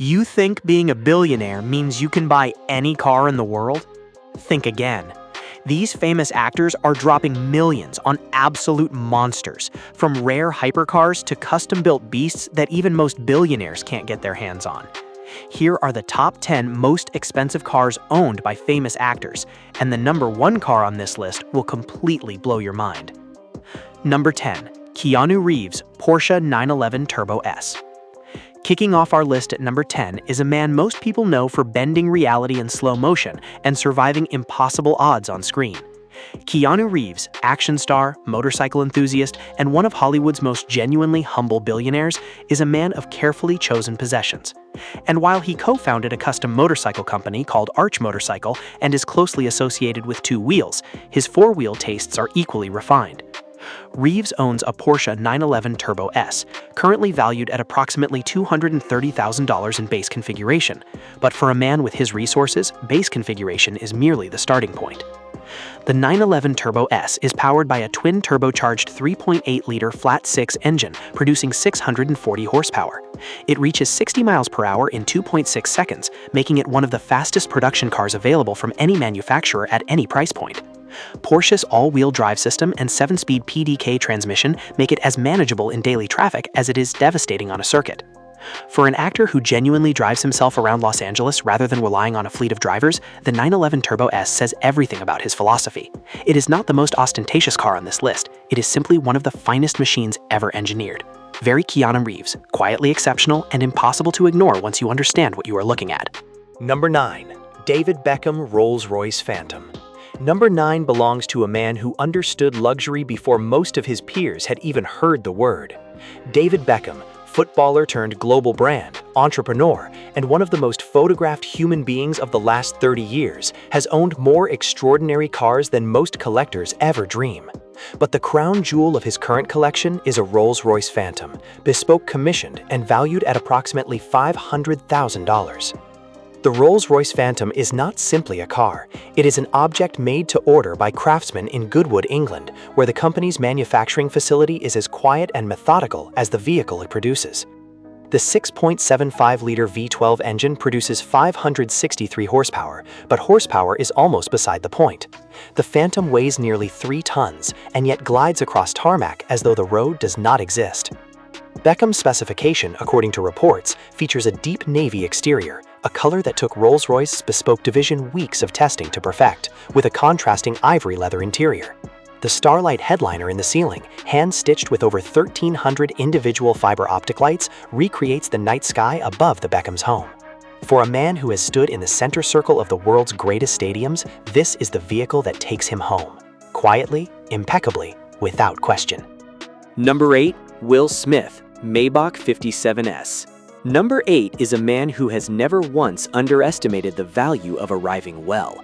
You think being a billionaire means you can buy any car in the world? Think again. These famous actors are dropping millions on absolute monsters, from rare hypercars to custom-built beasts that even most billionaires can't get their hands on. Here are the top 10 most expensive cars owned by famous actors, and the number 1 car on this list will completely blow your mind. Number 10. Keanu Reeves' Porsche 911 Turbo S. Kicking off our list at number 10 is a man most people know for bending reality in slow motion and surviving impossible odds on screen. Keanu Reeves, action star, motorcycle enthusiast, and one of Hollywood's most genuinely humble billionaires, is a man of carefully chosen possessions. And while he co-founded a custom motorcycle company called Arch Motorcycle and is closely associated with 2 wheels, his 4-wheel tastes are equally refined. Reeves owns a Porsche 911 Turbo S, currently valued at approximately $230,000 in base configuration, but for a man with his resources, base configuration is merely the starting point. The 911 Turbo S is powered by a twin-turbocharged 3.8-liter flat-6 engine producing 640 horsepower. It reaches 60 miles per hour in 2.6 seconds, making it one of the fastest production cars available from any manufacturer at any price point. Porsche's all-wheel drive system and 7-speed PDK transmission make it as manageable in daily traffic as it is devastating on a circuit. For an actor who genuinely drives himself around Los Angeles rather than relying on a fleet of drivers, the 911 Turbo S says everything about his philosophy. It is not the most ostentatious car on this list, it is simply one of the finest machines ever engineered. Very Keanu Reeves, quietly exceptional and impossible to ignore once you understand what you are looking at. Number 9. David Beckham Rolls-Royce Phantom. Number 9 belongs to a man who understood luxury before most of his peers had even heard the word. David Beckham, footballer turned global brand, entrepreneur, and one of the most photographed human beings of the last 30 years, has owned more extraordinary cars than most collectors ever dream. But the crown jewel of his current collection is a Rolls-Royce Phantom, bespoke commissioned and valued at approximately $500,000. The Rolls-Royce Phantom is not simply a car, it is an object made to order by craftsmen in Goodwood, England, where the company's manufacturing facility is as quiet and methodical as the vehicle it produces. The 6.75-liter V12 engine produces 563 horsepower, but horsepower is almost beside the point. The Phantom weighs nearly 3 tons and yet glides across tarmac as though the road does not exist. Beckham's specification, according to reports, features a deep navy exterior, a color that took Rolls-Royce's bespoke division weeks of testing to perfect, with a contrasting ivory leather interior. The Starlight headliner in the ceiling, hand-stitched with over 1,300 individual fiber optic lights, recreates the night sky above the Beckham's home. For a man who has stood in the center circle of the world's greatest stadiums, this is the vehicle that takes him home. Quietly, impeccably, without question. Number 8. Will Smith, Maybach 57S. Number 8 is a man who has never once underestimated the value of arriving well.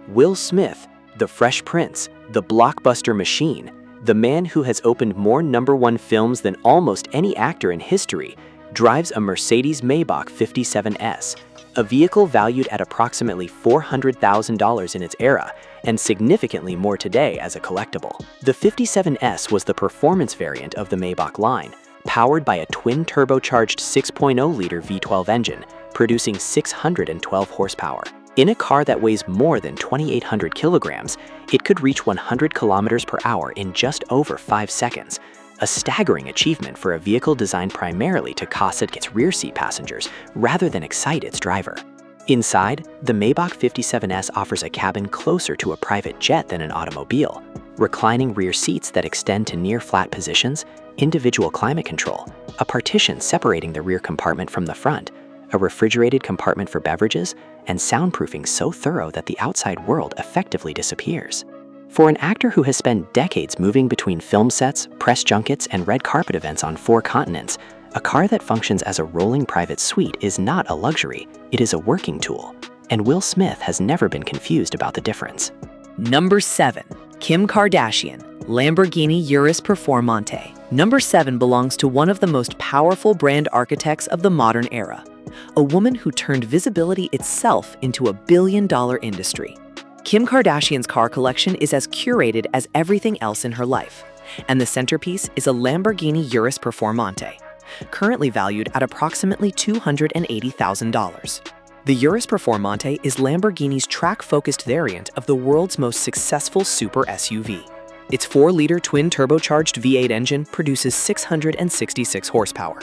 Will Smith, the Fresh Prince, the blockbuster machine, the man who has opened more #1 films than almost any actor in history, drives a Mercedes Maybach 57S, a vehicle valued at approximately $400,000 in its era, and significantly more today as a collectible. The 57S was the performance variant of the Maybach line, powered by a twin-turbocharged 6.0-liter V12 engine, producing 612 horsepower. In a car that weighs more than 2,800 kilograms, it could reach 100 kilometers per hour in just over 5 seconds, a staggering achievement for a vehicle designed primarily to cosset its rear-seat passengers rather than excite its driver. Inside, the Maybach 57S offers a cabin closer to a private jet than an automobile, reclining rear seats that extend to near-flat positions, individual climate control, a partition separating the rear compartment from the front, a refrigerated compartment for beverages, and soundproofing so thorough that the outside world effectively disappears. For an actor who has spent decades moving between film sets, press junkets, and red carpet events on 4 continents, a car that functions as a rolling private suite is not a luxury, it is a working tool, and Will Smith has never been confused about the difference. Number 7. Kim Kardashian, Lamborghini Urus Performante. Number 7 belongs to one of the most powerful brand architects of the modern era, a woman who turned visibility itself into a billion-dollar industry. Kim Kardashian's car collection is as curated as everything else in her life, and the centerpiece is a Lamborghini Urus Performante. currently valued at approximately $280,000. The Urus Performante is Lamborghini's track-focused variant of the world's most successful super SUV. Its 4-liter twin-turbocharged V8 engine produces 666 horsepower,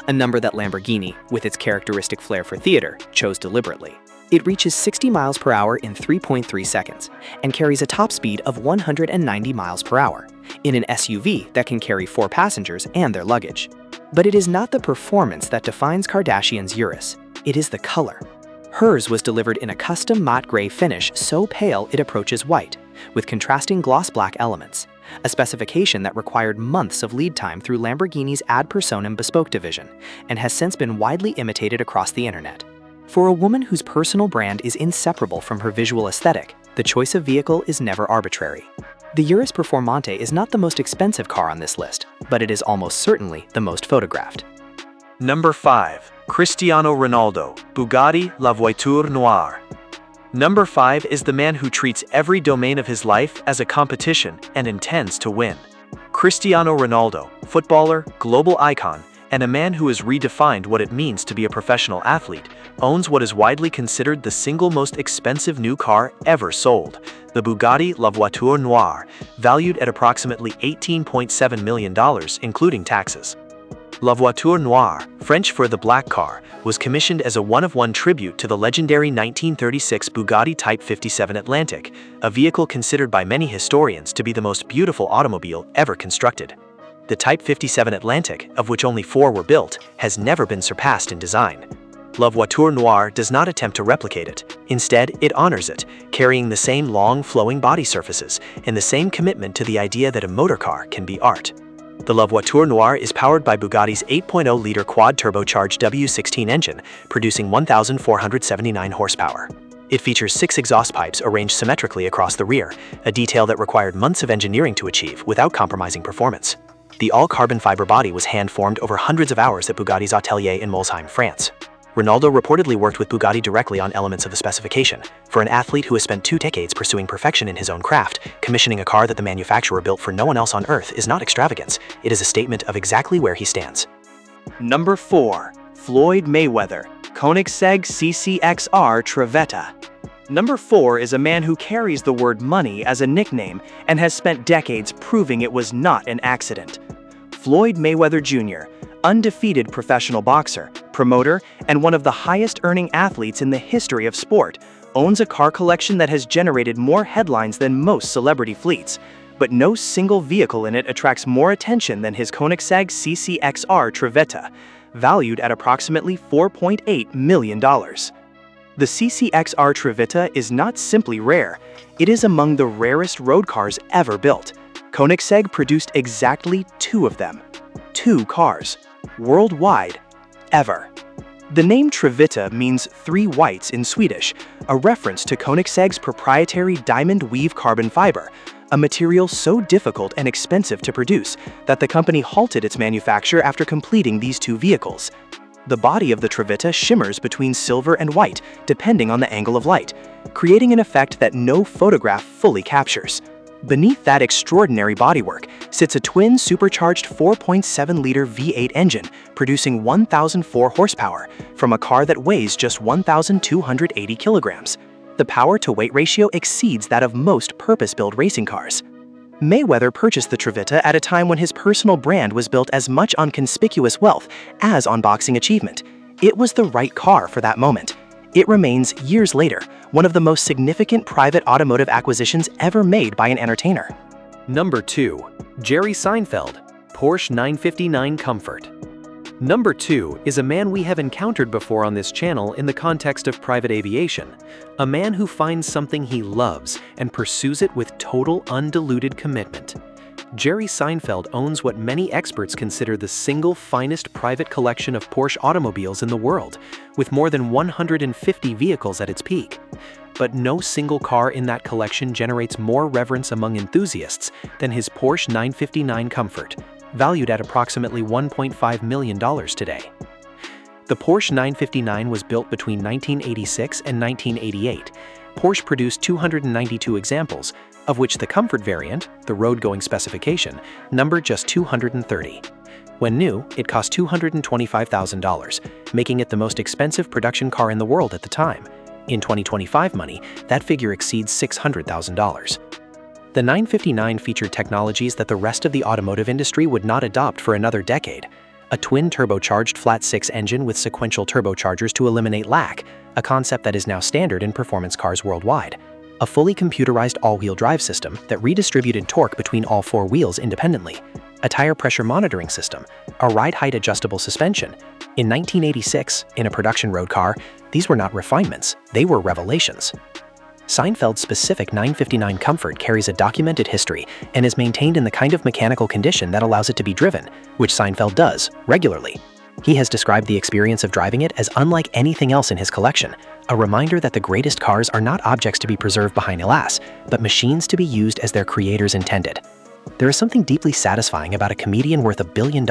a number that Lamborghini, with its characteristic flair for theater, chose deliberately. It reaches 60 miles per hour in 3.3 seconds and carries a top speed of 190 miles per hour in an SUV that can carry 4 passengers and their luggage. But it is not the performance that defines Kardashian's Urus, it is the color. Hers was delivered in a custom matte gray finish so pale it approaches white, with contrasting gloss black elements, a specification that required months of lead time through Lamborghini's ad personam bespoke division and has since been widely imitated across the internet. For a woman whose personal brand is inseparable from her visual aesthetic, the choice of vehicle is never arbitrary. The Urus Performante is not the most expensive car on this list, but it is almost certainly the most photographed. Number 5. Cristiano Ronaldo, Bugatti La Voiture Noire. Number 5 is the man who treats every domain of his life as a competition and intends to win. Cristiano Ronaldo, footballer, global icon, and a man who has redefined what it means to be a professional athlete, owns what is widely considered the single most expensive new car ever sold, the Bugatti La Voiture Noire, valued at approximately $18.7 million, including taxes. La Voiture Noire, French for the black car, was commissioned as a one-of-one tribute to the legendary 1936 Bugatti Type 57 Atlantic, a vehicle considered by many historians to be the most beautiful automobile ever constructed. The Type 57 Atlantic, of which only 4 were built, has never been surpassed in design. La Voiture Noire does not attempt to replicate it. Instead, it honors it, carrying the same long, flowing body surfaces and the same commitment to the idea that a motorcar can be art. The La Voiture Noire is powered by Bugatti's 8.0-liter quad-turbocharged W16 engine, producing 1,479 horsepower. It features 6 exhaust pipes arranged symmetrically across the rear, a detail that required months of engineering to achieve without compromising performance. The all-carbon fiber body was hand-formed over hundreds of hours at Bugatti's atelier in Molsheim, France. Ronaldo reportedly worked with Bugatti directly on elements of the specification. For an athlete who has spent 2 decades pursuing perfection in his own craft, commissioning a car that the manufacturer built for no one else on Earth is not extravagance. It is a statement of exactly where he stands. Number 4. Floyd Mayweather, Koenigsegg CCXR Trevetta. Number 4 is a man who carries the word money as a nickname and has spent decades proving it was not an accident. Floyd Mayweather Jr., undefeated professional boxer, promoter, and one of the highest-earning athletes in the history of sport, owns a car collection that has generated more headlines than most celebrity fleets, but no single vehicle in it attracts more attention than his Koenigsegg CCXR Trevetta, valued at approximately $4.8 million. The CCXR Trevetta is not simply rare, it is among the rarest road cars ever built. Koenigsegg produced exactly 2 of them. 2 cars, worldwide, ever. The name Trevetta means 3 whites in Swedish, a reference to Koenigsegg's proprietary diamond weave carbon fiber, a material so difficult and expensive to produce that the company halted its manufacture after completing these 2 vehicles. The body of the Trevetta shimmers between silver and white, depending on the angle of light, creating an effect that no photograph fully captures. Beneath that extraordinary bodywork sits a twin supercharged 4.7-liter V8 engine producing 1,004 horsepower from a car that weighs just 1,280 kilograms. The power-to-weight ratio exceeds that of most purpose-built racing cars. Mayweather purchased the Trevetta at a time when his personal brand was built as much on conspicuous wealth as on boxing achievement. It was the right car for that moment. It remains, years later, one of the most significant private automotive acquisitions ever made by an entertainer. Number 2. Jerry Seinfeld, Porsche 959 Comfort. Number 2 is a man we have encountered before on this channel in the context of private aviation, a man who finds something he loves and pursues it with total undiluted commitment. Jerry Seinfeld owns what many experts consider the single finest private collection of Porsche automobiles in the world, with more than 150 vehicles at its peak. But no single car in that collection generates more reverence among enthusiasts than his Porsche 959 Comfort, valued at approximately $1.5 million today. The Porsche 959 was built between 1986 and 1988. Porsche produced 292 examples, of which the Comfort variant, the road-going specification, numbered just 230. When new, it cost $225,000, making it the most expensive production car in the world at the time. In 2025 money, that figure exceeds $600,000. The 959 featured technologies that the rest of the automotive industry would not adopt for another decade. A twin-turbocharged flat-six engine with sequential turbochargers to eliminate lag, a concept that is now standard in performance cars worldwide. A fully computerized all-wheel drive system that redistributed torque between all four wheels independently. A tire pressure monitoring system, a ride height adjustable suspension. In 1986, in a production road car, these were not refinements, they were revelations. Seinfeld's specific 959 Comfort carries a documented history and is maintained in the kind of mechanical condition that allows it to be driven, which Seinfeld does, regularly. He has described the experience of driving it as unlike anything else in his collection, a reminder that the greatest cars are not objects to be preserved behind glass, but machines to be used as their creators intended. There is something deeply satisfying about a comedian worth $1 billion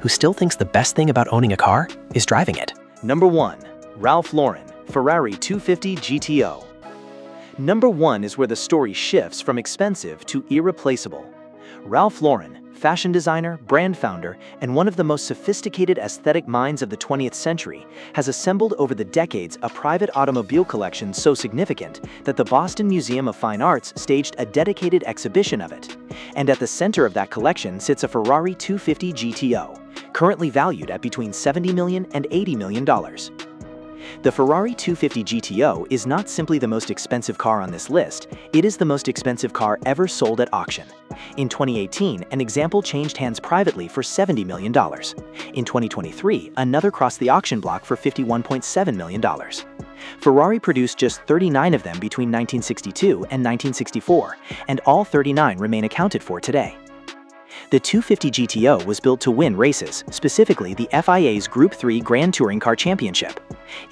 who still thinks the best thing about owning a car is driving it. Number 1. Ralph Lauren, Ferrari 250 GTO. Number 1 is where the story shifts from expensive to irreplaceable. Ralph Lauren, fashion designer, brand founder, and one of the most sophisticated aesthetic minds of the 20th century, has assembled over the decades a private automobile collection so significant that the Boston Museum of Fine Arts staged a dedicated exhibition of it. And at the center of that collection sits a Ferrari 250 GTO, currently valued at between $70 million and $80 million. The Ferrari 250 GTO is not simply the most expensive car on this list, it is the most expensive car ever sold at auction. In 2018, an example changed hands privately for $70 million. In 2023, another crossed the auction block for $51.7 million. Ferrari produced just 39 of them between 1962 and 1964, and all 39 remain accounted for today. The 250 GTO was built to win races, specifically the FIA's Group 3 Grand Touring Car Championship.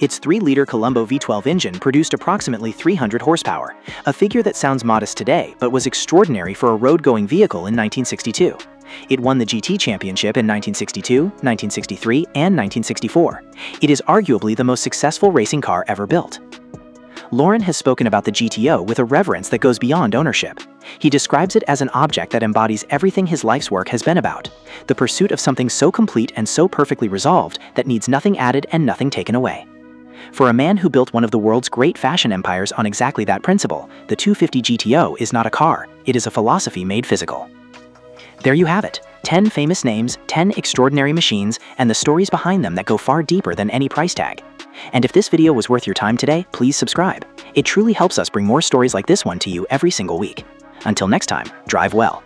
Its 3-liter Colombo V12 engine produced approximately 300 horsepower, a figure that sounds modest today but was extraordinary for a road-going vehicle in 1962. It won the GT Championship in 1962, 1963, and 1964. It is arguably the most successful racing car ever built. Lauren has spoken about the GTO with a reverence that goes beyond ownership. He describes it as an object that embodies everything his life's work has been about, the pursuit of something so complete and so perfectly resolved that needs nothing added and nothing taken away. For a man who built one of the world's great fashion empires on exactly that principle, the 250 GTO is not a car, it is a philosophy made physical. There you have it, 10 famous names, 10 extraordinary machines, and the stories behind them that go far deeper than any price tag. And if this video was worth your time today, please subscribe. It truly helps us bring more stories like this one to you every single week. Until next time, drive well.